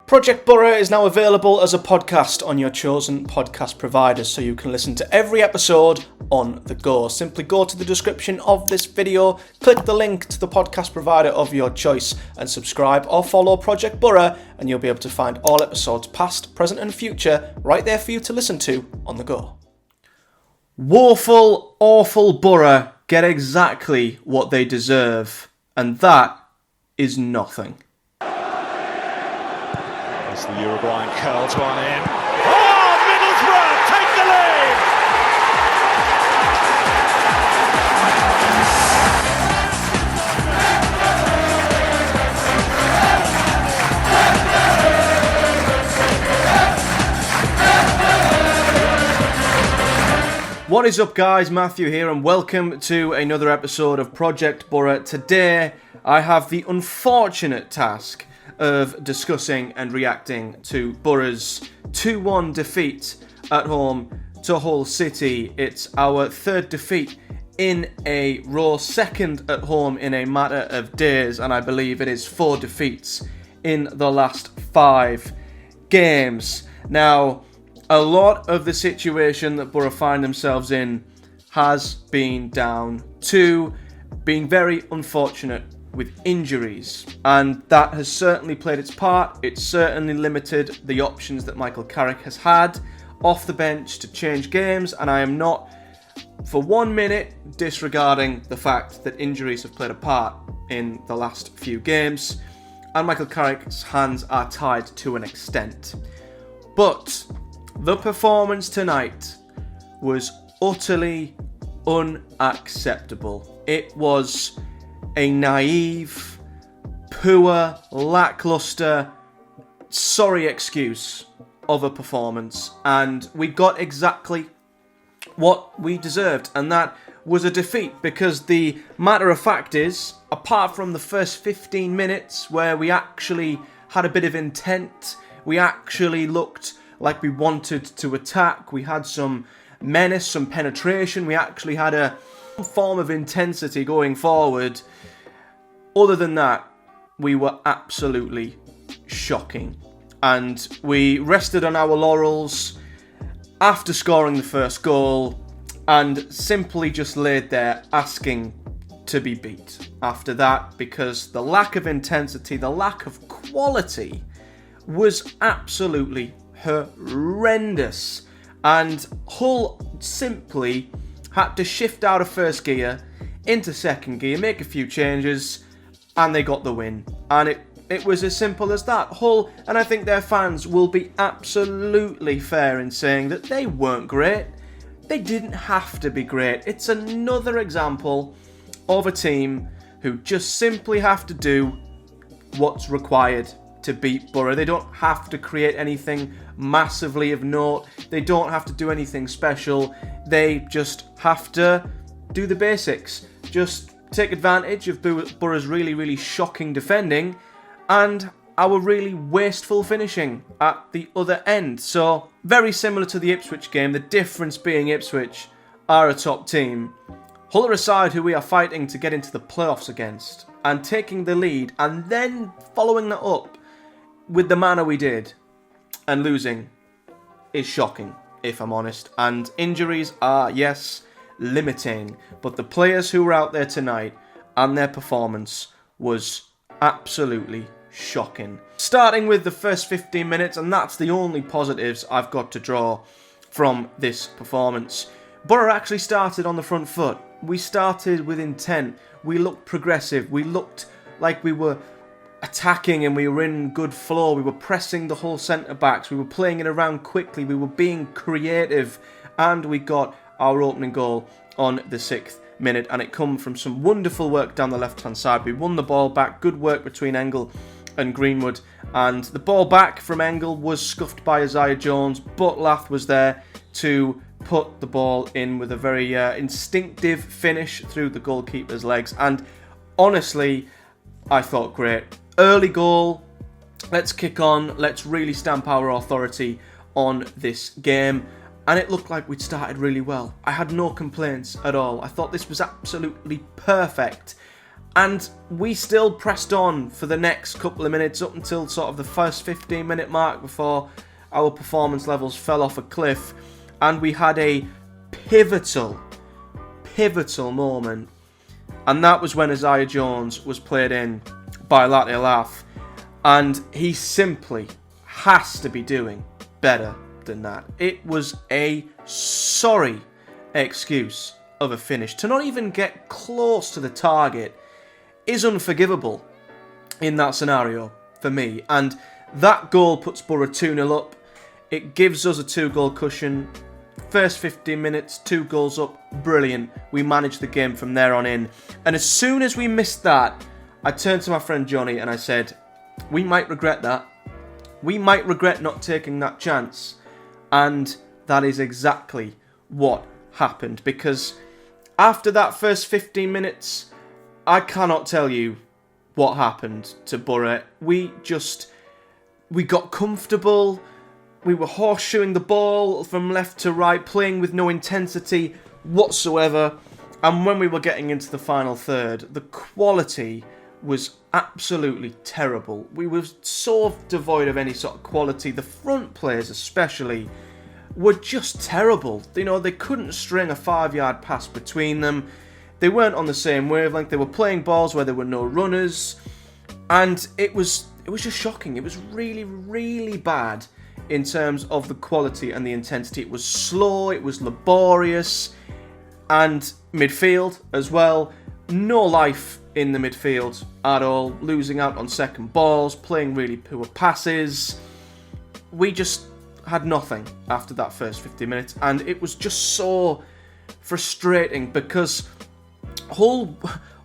Project Boro is now available as a podcast on your chosen podcast providers, so you can listen to every episode on the go. Simply go to the description of this video, click the link to the podcast provider of your choice, and subscribe or follow Project Boro, and you'll be able to find all episodes past, present and future right there for you to listen to on the go. Woeful, awful Boro get exactly what they deserve, and that is nothing. As the Uruguayan curls one in. Oh, Middlesbrough take the lead! What is up, guys? Matthew here, and welcome to another episode of Project Boro. Today, I have the unfortunate task of discussing and reacting to Boro's 2-1 defeat at home to Hull City. It's our third defeat in a row, second at home in a matter of days, and I believe it is 4 defeats in the last 5 games. Now, a lot of the situation that Boro find themselves in has been down to being very unfortunate with injuries, and that has certainly played its part. It's certainly limited the options that Michael Carrick has had off the bench to change games, and I am not for 1 minute disregarding the fact that injuries have played a part in the last few games, and Michael Carrick's hands are tied to an extent. But the performance tonight was utterly unacceptable. It was a naive, poor, lackluster, sorry excuse of a performance, and we got exactly what we deserved, and that was a defeat, because the matter of fact is, apart from the first 15 minutes where we actually had a bit of intent, we actually looked like we wanted to attack, we had some menace, some penetration, we actually had a form of intensity going forward. Other than that, we were absolutely shocking. And we rested on our laurels after scoring the first goal and simply just laid there asking to be beat after that, because the lack of intensity, the lack of quality was absolutely horrendous. And Hull simply had to shift out of first gear into second gear, make a few changes, and they got the win. And it was as simple as that. Hull, and I think their fans will be absolutely fair in saying that they weren't great. They didn't have to be great. It's another example of a team who just simply have to do what's required to beat Boro. They don't have to create anything massively of note. They don't have to do anything special. They just have to do the basics. Just take advantage of Boro's really, really shocking defending and our really wasteful finishing at the other end. So, very similar to the Ipswich game, the difference being Ipswich are a top team. Hull are a side who we are fighting to get into the playoffs against, and taking the lead and then following that up with the manner we did and losing is shocking, if I'm honest. And injuries are, yes, limiting, but the players who were out there tonight and their performance was absolutely shocking. Starting with the first 15 minutes, and that's the only positives I've got to draw from this performance. Boro actually started on the front foot. We started with intent. We looked progressive. We looked like we were attacking and we were in good flow. We were pressing the whole centre-backs. We were playing it around quickly. We were being creative, and we got our opening goal on the 6th minute, and it come from some wonderful work down the left-hand side. We won the ball back, good work between Engel and Greenwood, and the ball back from Engel was scuffed by Isaiah Jones, but Lath was there to put the ball in with a very instinctive finish through the goalkeeper's legs, and honestly, I thought great. Early goal, let's kick on, let's really stamp our authority on this game. And it looked like we'd started really well. I had no complaints at all. I thought this was absolutely perfect. And we still pressed on for the next couple of minutes up until sort of the first 15-minute mark before our performance levels fell off a cliff. And we had a pivotal moment. And that was when Isaiah Jones was played in by Latte Laugh. And he simply has to be doing better than that. It was a sorry excuse of a finish. To not even get close to the target is unforgivable in that scenario for me. And that goal puts Boro 2-0 up. It gives us a 2-goal cushion. First 15 minutes, 2 goals up, brilliant. We managed the game from there on in. And as soon as we missed that, I turned to my friend Johnny and I said, we might regret that. We might regret not taking that chance. And that is exactly what happened. Because after that first 15 minutes, I cannot tell you what happened to Boro. We got comfortable. We were horseshoeing the ball from left to right, playing with no intensity whatsoever. And when we were getting into the final third, the quality was absolutely terrible. We were so devoid of any sort of quality. The front players especially were just terrible. You know, they couldn't string a 5-yard pass between them. They weren't on the same wavelength. They were playing balls where there were no runners. And it was just shocking. It was really, really bad in terms of the quality and the intensity. It was slow, it was laborious, and midfield as well. No life in the midfield at all. Losing out on second balls, playing really poor passes. We just had nothing after that first 50 minutes, and it was just so frustrating because Hull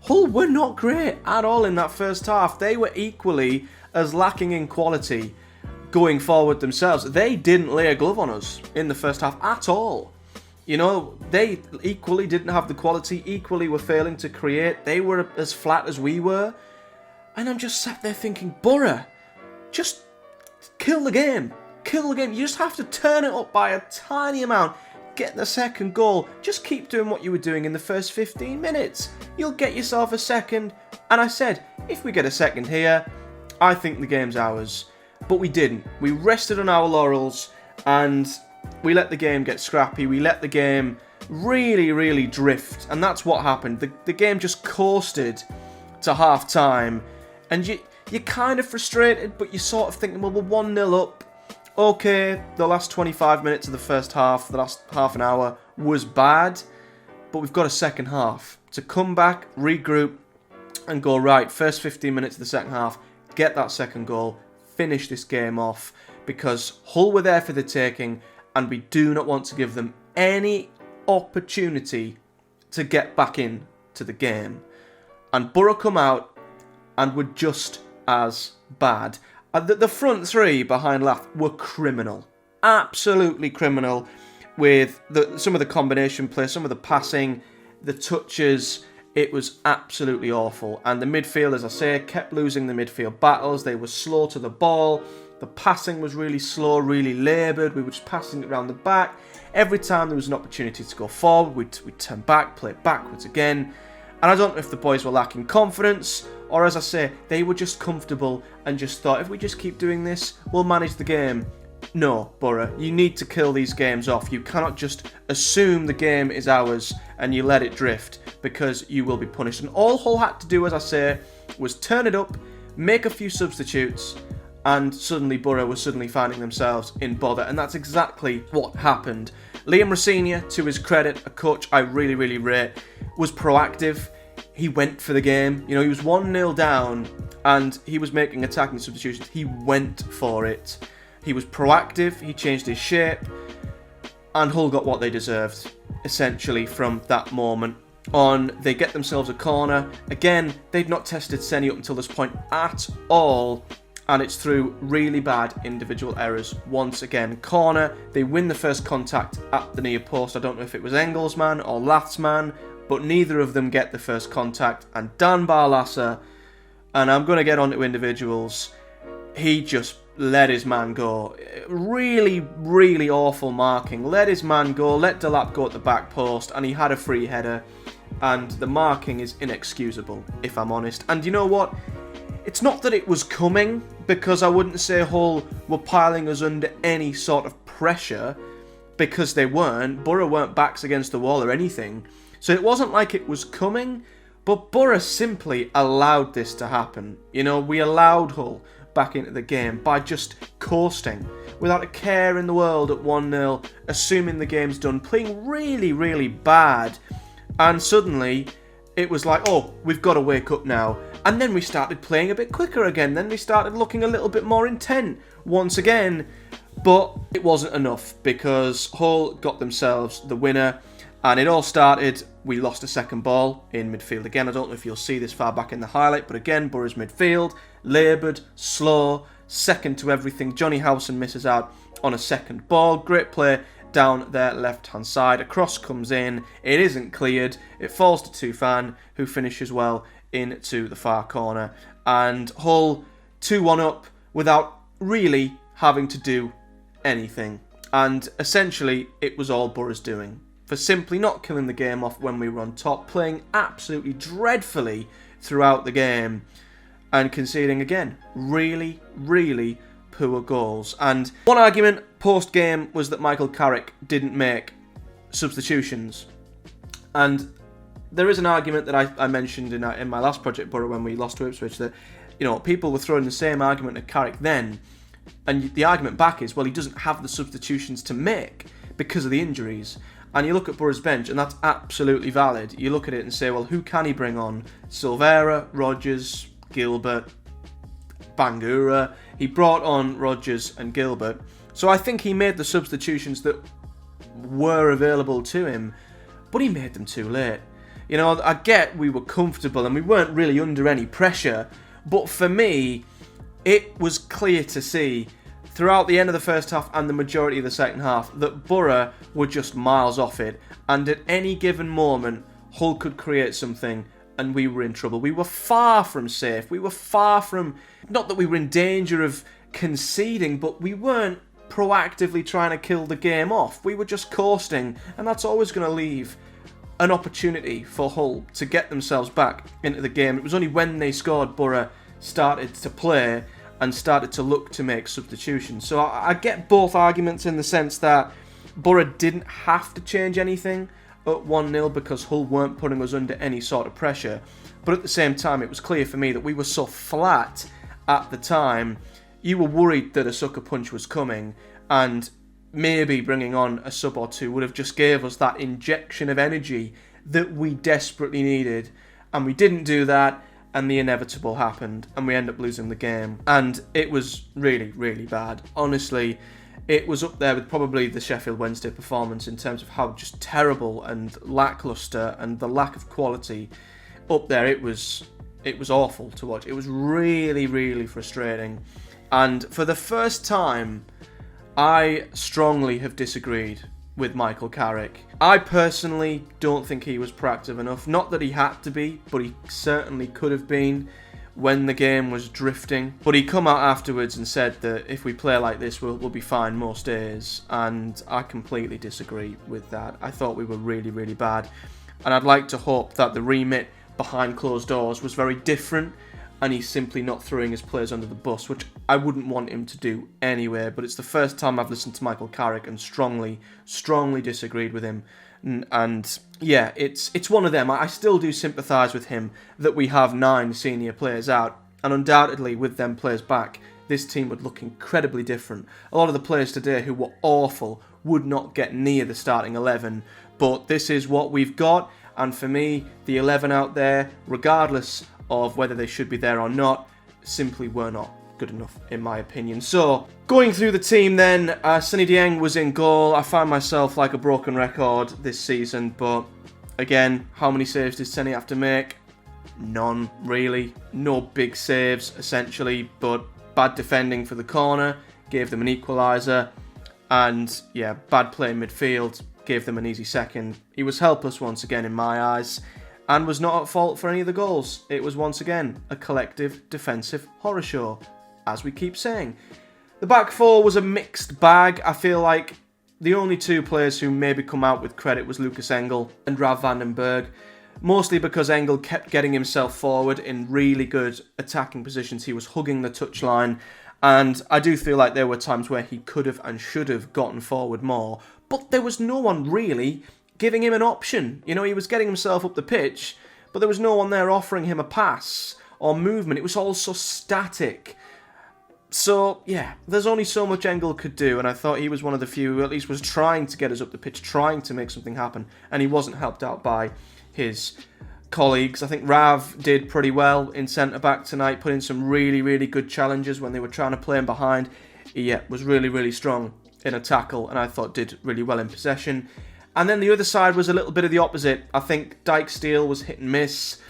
were not great at all in that first half. They were equally as lacking in quality going forward themselves. They didn't lay a glove on us in the first half at all. You know, they equally didn't have the quality, equally were failing to create. They were as flat as we were. And I'm just sat there thinking, Boro, just kill the game. Kill the game. You just have to turn it up by a tiny amount. Get the second goal. Just keep doing what you were doing in the first 15 minutes. You'll get yourself a second. And I said, if we get a second here, I think the game's ours. But we didn't. We rested on our laurels and we let the game get scrappy. We let the game really, really drift. And that's what happened. The game just coasted to half time. And you're kind of frustrated, but you're sort of thinking, well, we're 1-0 up. Okay, the last 25 minutes of the first half, the last half an hour was bad, but we've got a second half to come back, regroup, and go, right, first 15 minutes of the second half, get that second goal, finish this game off, because Hull were there for the taking, and we do not want to give them any opportunity to get back in to the game. And Boro come out and were just as bad. The front three behind Lath were criminal. Absolutely criminal with some of the combination play, some of the passing, the touches. It was absolutely awful. And the midfield, as I say, kept losing the midfield battles. They were slow to the ball. The passing was really slow, really laboured. We were just passing it around the back. Every time there was an opportunity to go forward, we'd turn back, play it backwards again. And I don't know if the boys were lacking confidence, or as I say, they were just comfortable and just thought, if we just keep doing this, we'll manage the game. No, Boro, you need to kill these games off. You cannot just assume the game is ours and you let it drift, because you will be punished. And all Hull had to do, as I say, was turn it up, make a few substitutes, and suddenly Boro were suddenly finding themselves in bother. And that's exactly what happened. Liam Rosenior, to his credit, a coach I really, really rate, was proactive. He went for the game. You know, he was 1-0 down and he was making attacking substitutions. He went for it. He was proactive. He changed his shape. And Hull got what they deserved, essentially, from that moment on. They get themselves a corner. Again, they'd not tested Senny up until this point at all. And it's through really bad individual errors. Once again, corner. They win the first contact at the near post. I don't know if it was Engels' man or Lath's man, but neither of them get the first contact. And Dan Barlaser, and I'm going to get onto individuals, he just let his man go. Really, really awful marking. Let his man go, let Delap go at the back post, and he had a free header. and the marking is inexcusable, if I'm honest. And you know what? It's not that it was coming, because I wouldn't say Hull were piling us under any sort of pressure, because they weren't. Boro weren't backs against the wall or anything. So it wasn't like it was coming, but Boro simply allowed this to happen. You know, we allowed Hull back into the game by just coasting, without a care in the world at 1-0, assuming the game's done, playing really, really bad. And suddenly, it was like, oh, we've got to wake up now. And then we started playing a bit quicker again. Then we started looking a little bit more intent once again. But it wasn't enough, because Hull got themselves the winner. And it all started, we lost a second ball in midfield again. I don't know if you'll see this far back in the highlight, but again, Boro's midfield, laboured, slow, second to everything. Johnny Howson misses out on a second ball. Great play down their left-hand side. A cross comes in. It isn't cleared. It falls to Tufan, who finishes well into the far corner. And Hull 2-1 up without really having to do anything. And essentially, it was all Boro's doing, for simply not killing the game off when we were on top, playing absolutely dreadfully throughout the game, and conceding again really, really poor goals. And one argument post-game was that Michael Carrick didn't make substitutions. And there is an argument that I mentioned in my last Project Boro when we lost to Ipswich, that, you know, people were throwing the same argument at Carrick then, and the argument back is, well, he doesn't have the substitutions to make because of the injuries. And you look at Boro's bench, and that's absolutely valid. You look at it and say, well, who can he bring on? Silvera, Rodgers, Gilbert, Bangura. He brought on Rodgers and Gilbert. So I think he made the substitutions that were available to him, but he made them too late. You know, I get we were comfortable and we weren't really under any pressure, but for me, it was clear to see throughout the end of the first half and the majority of the second half that Boro were just miles off it, and at any given moment, Hull could create something and we were in trouble. We were far from safe. We were far from, not that we were in danger of conceding, but we weren't proactively trying to kill the game off. We were just coasting, and that's always going to leave an opportunity for Hull to get themselves back into the game. It was only when they scored Boro started to play and started to look to make substitutions. So I get both arguments in the sense that Boro didn't have to change anything at 1-0 because Hull weren't putting us under any sort of pressure. But at the same time, it was clear for me that we were so flat at the time, you were worried that a sucker punch was coming, and maybe bringing on a sub or two would have just gave us that injection of energy that we desperately needed. And we didn't do that, and the inevitable happened, and we end up losing the game. And it was really, really bad. Honestly, it was up there with probably the Sheffield Wednesday performance in terms of how just terrible and lacklustre and the lack of quality. Up there, it was awful to watch. It was really, really frustrating. And for the first time, I strongly have disagreed with Michael Carrick. I personally don't think he was proactive enough. Not that he had to be, but he certainly could have been when the game was drifting. But he come out afterwards and said that if we play like this, we'll be fine most days. And I completely disagree with that. I thought we were really, really bad. And I'd like to hope that the remit behind closed doors was very different, and he's simply not throwing his players under the bus, which I wouldn't want him to do anyway. But it's the first time I've listened to Michael Carrick and strongly disagreed with him. And yeah, it's one of them. I still do sympathise with him that we have 9 senior players out, and undoubtedly with them players back, this team would look incredibly different. A lot of the players today who were awful would not get near the starting 11, but this is what we've got. And for me, the 11 out there, regardless of whether they should be there or not, simply were not good enough, in my opinion. So, going through the team then, Sonny Dieng was in goal. I find myself like a broken record this season, but again, how many saves did Sonny have to make? None, really. No big saves, essentially, but bad defending for the corner, gave them an equaliser, and yeah, bad play in midfield, gave them an easy second. He was helpless once again in my eyes, and was not at fault for any of the goals. It was once again a collective defensive horror show, as we keep saying. The back four was a mixed bag. I feel like the only 2 players who maybe come out with credit was Lucas Engel and Rav van den Berg. mostly because Engel kept getting himself forward in really good attacking positions. He was hugging the touchline, and I do feel like there were times where he could have and should have gotten forward more, but there was no one really giving him an option. You know, he was getting himself up the pitch, but there was no one there offering him a pass or movement. It was all so static. So, yeah, there's only so much Engel could do, and I thought he was one of the few who at least was trying to get us up the pitch, trying to make something happen, and he wasn't helped out by his colleagues. I think Rav did pretty well in centre-back tonight, put in some really, really good challenges when they were trying to play him behind. He was really, really strong in a tackle, and I thought did really well in possession. And then the other side was a little bit of the opposite. I think Dijksteel was hit and miss,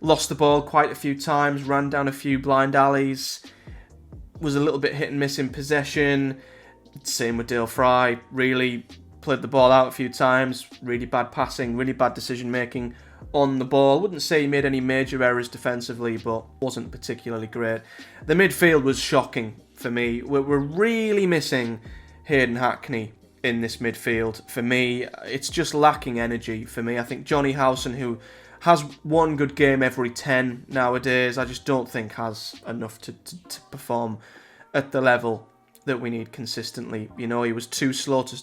lost the ball quite a few times, ran down a few blind alleys, was a little bit hit and miss in possession. Same with Dale Fry, really played the ball out a few times, really bad passing, really bad decision making on the ball. Wouldn't say he made any major errors defensively, but wasn't particularly great. The midfield was shocking for me. We're really missing Hayden Hackney in this midfield. For me, it's just lacking energy for me. I think Johnny Howson, who has one good game every 10 nowadays, I just don't think has enough to perform at the level that we need consistently. You know, he was too slow to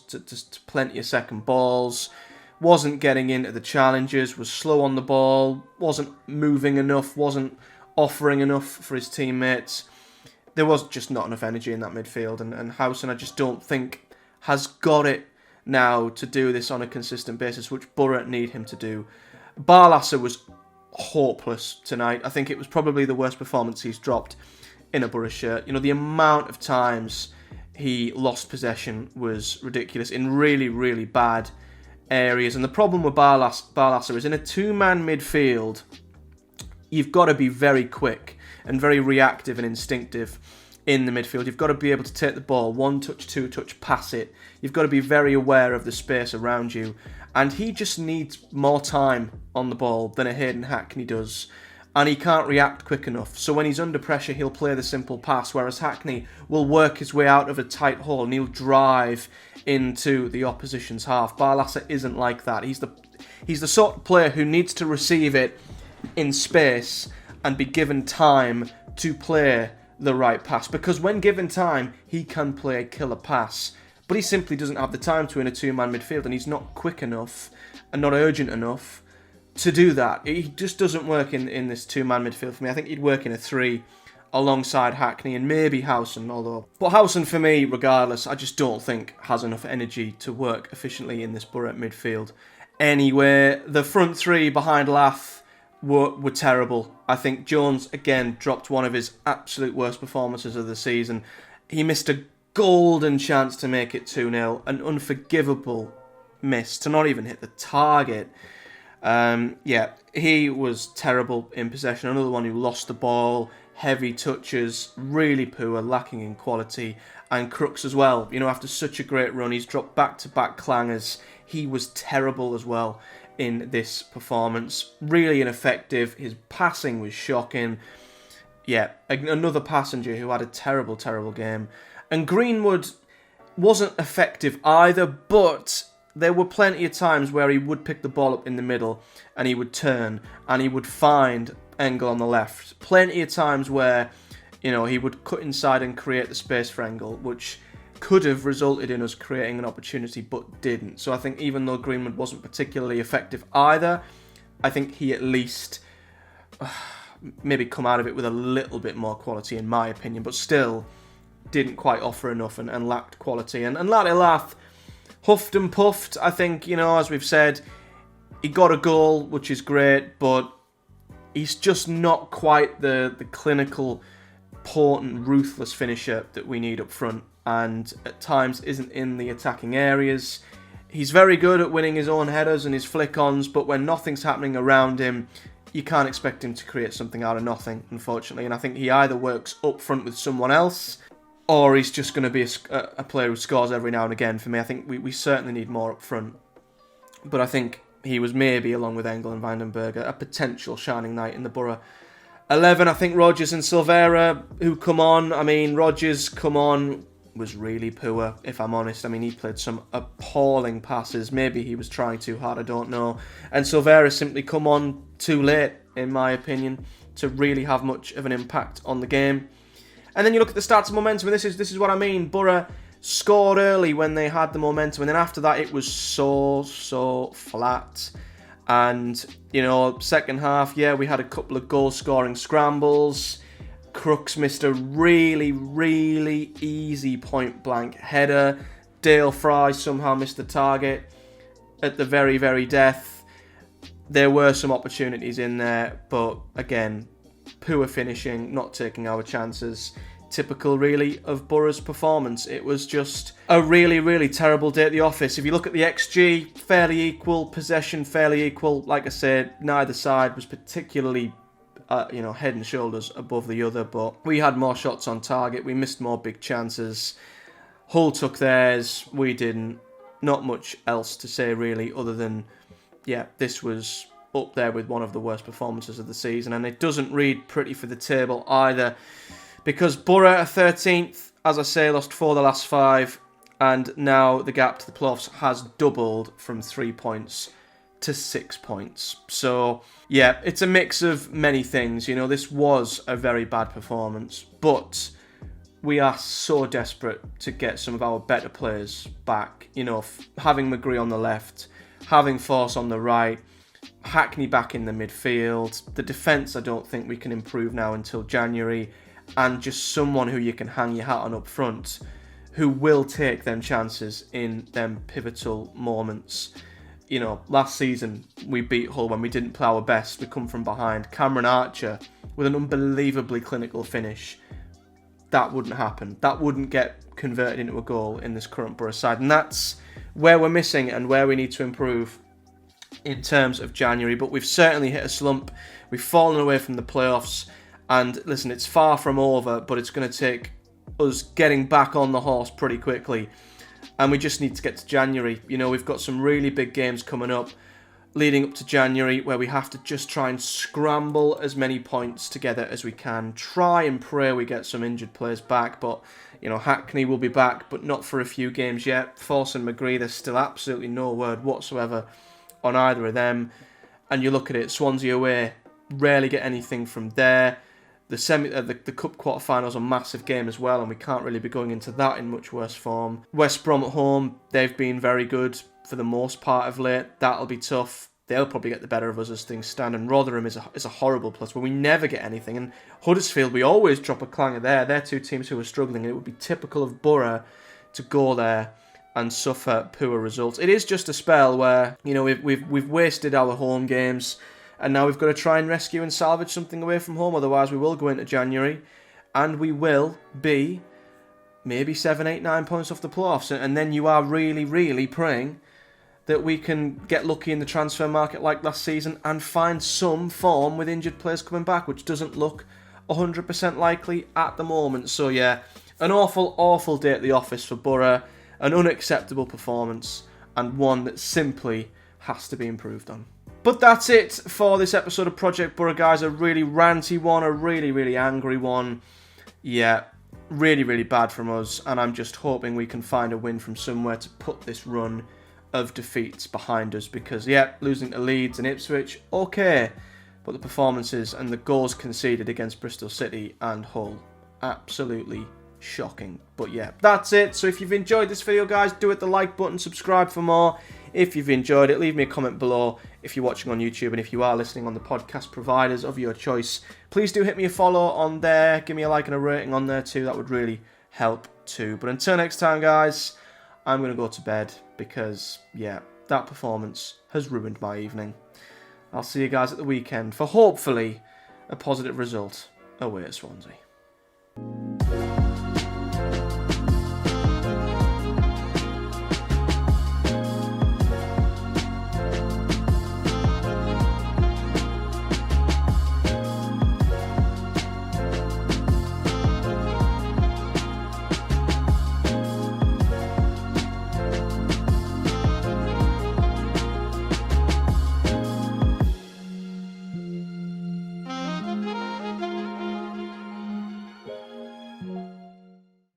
plenty of second balls, wasn't getting into the challenges, was slow on the ball, wasn't moving enough, wasn't offering enough for his teammates. There was just not enough energy in that midfield, and Howson I just don't think has got it now to do this on a consistent basis, which Boro need him to do. Barlasser was hopeless tonight. I think it was probably the worst performance he's dropped in a Boro shirt. You know, the amount of times he lost possession was ridiculous in really, really bad areas. And the problem with Barlasser is in a two-man midfield, you've got to be very quick and very reactive and instinctive in the midfield. You've got to be able to take the ball, one touch, two touch, pass it. You've got to be very aware of the space around you. And he just needs more time on the ball than a Hayden Hackney does. And he can't react quick enough. So when he's under pressure, he'll play the simple pass, whereas Hackney will work his way out of a tight hole and he'll drive into the opposition's half. Barlasser isn't like that. He's the sort of player who needs to receive it in space and be given time to play the right pass. Because when given time, he can play a killer pass. But he simply doesn't have the time to in a two-man midfield, and he's not quick enough and not urgent enough to do that. He just doesn't work in this two-man midfield for me. I think he'd work in a three alongside Hackney and maybe Howson, But Howson, for me, regardless, I just don't think has enough energy to work efficiently in this Boro midfield. Anyway, the front three behind Lath were terrible. I think Jones, again, dropped one of his absolute worst performances of the season. He missed a golden chance to make it 2-0, an unforgivable miss to not even hit the target. He was terrible in possession. Another one who lost the ball, heavy touches, really poor, lacking in quality, and Crooks as well. You know, after such a great run, he's dropped back-to-back clangers. He was terrible as well in this performance. Really ineffective. His passing was shocking. Yeah, another passenger who had a terrible, terrible game. And Greenwood wasn't effective either, but there were plenty of times where he would pick the ball up in the middle and he would turn and he would find Engel on the left. Plenty of times where, you know, he would cut inside and create the space for Engel, which could have resulted in us creating an opportunity but didn't. So I think even though Greenwood wasn't particularly effective either, I think he at least maybe come out of it with a little bit more quality in my opinion, but still didn't quite offer enough and lacked quality. And Latte Lath huffed and puffed. I think, you know, as we've said, he got a goal, which is great, but he's just not quite the clinical, potent, ruthless finisher that we need up front, and at times isn't in the attacking areas. He's very good at winning his own headers and his flick-ons, but when nothing's happening around him, you can't expect him to create something out of nothing, unfortunately. And I think he either works up front with someone else, or he's just going to be a player who scores every now and again for me. I think we certainly need more up front. But I think he was maybe, along with Engel and Vandenberger, a potential shining knight in the Boro 11. I think Rodgers and Silvera, who come on, I mean, Rodgers come on was really poor, if I'm honest. I mean, he played some appalling passes. Maybe he was trying too hard, I don't know. And Silveira simply come on too late, in my opinion, to really have much of an impact on the game. And then you look at the stats of momentum, and this is what I mean. Boro scored early when they had the momentum, and then after that it was so flat. And, you know, second half, yeah, we had a couple of goal-scoring scrambles. Crooks missed a really easy point-blank header. Dale Fry somehow missed the target at the very death. There were some opportunities in there, but again, poor finishing, not taking our chances. Typical, really, of Boro's performance. It was just a really terrible day at the office. If you look at the XG, fairly equal. Possession, fairly equal. Like I said, neither side was particularly, head and shoulders above the other. But we had more shots on target. We missed more big chances. Hull took theirs. We didn't. Not much else to say, really, other than, yeah, this was up there with one of the worst performances of the season. And it doesn't read pretty for the table either. Because Boro are 13th, as I say, lost 4 of the last 5, and now the gap to the playoffs has doubled from 3 points to 6 points. So, yeah, it's a mix of many things. You know, this was a very bad performance, but we are so desperate to get some of our better players back. You know, having McGree on the left, having Force on the right, Hackney back in the midfield. The defence, I don't think we can improve now until January. And just someone who you can hang your hat on up front, who will take them chances in them pivotal moments. You know, last season we beat Hull when we didn't play our best. We come from behind. Cameron Archer with an unbelievably clinical finish. That wouldn't happen. That wouldn't get converted into a goal in this current Boro side. And that's where we're missing and where we need to improve in terms of January. But we've certainly hit a slump. We've fallen away from the playoffs. And listen, it's far from over, but it's going to take us getting back on the horse pretty quickly. And we just need to get to January. You know, we've got some really big games coming up leading up to January where we have to just try and scramble as many points together as we can. Try and pray we get some injured players back. But, you know, Hackney will be back, but not for a few games yet. Force and McGree, there's still absolutely no word whatsoever on either of them. And you look at it, Swansea away, rarely get anything from there. The cup quarterfinals are a massive game as well, and we can't really be going into that in much worse form. West Brom at home, they've been very good for the most part of late. That'll be tough. They'll probably get the better of us as things stand. And Rotherham is a horrible plus where we never get anything. And Huddersfield, we always drop a clanger there. They're two teams who are struggling, and it would be typical of Boro to go there and suffer poor results. It is just a spell where, you know, we've wasted our home games. And now we've got to try and rescue and salvage something away from home. Otherwise, we will go into January and we will be maybe 7, 8, 9 points off the playoffs. And then you are really praying that we can get lucky in the transfer market like last season and find some form with injured players coming back, which doesn't look 100% likely at the moment. So, yeah, an awful day at the office for Boro. An unacceptable performance and one that simply has to be improved on. But that's it for this episode of Project Boro, guys. A really ranty one, a really angry one. Yeah, really bad from us. And I'm just hoping we can find a win from somewhere to put this run of defeats behind us. Because, yeah, losing to Leeds and Ipswich, okay. But the performances and the goals conceded against Bristol City and Hull, absolutely shocking. But yeah, that's it. So if you've enjoyed this video, guys, do hit the like button, subscribe for more. If you've enjoyed it, leave me a comment below if you're watching on YouTube, and if you are listening on the podcast providers of your choice, please do hit me a follow on there. Give me a like and a rating on there too. That would really help too. But until next time, guys, I'm going to go to bed because, yeah, that performance has ruined my evening. I'll see you guys at the weekend for hopefully a positive result away at Swansea.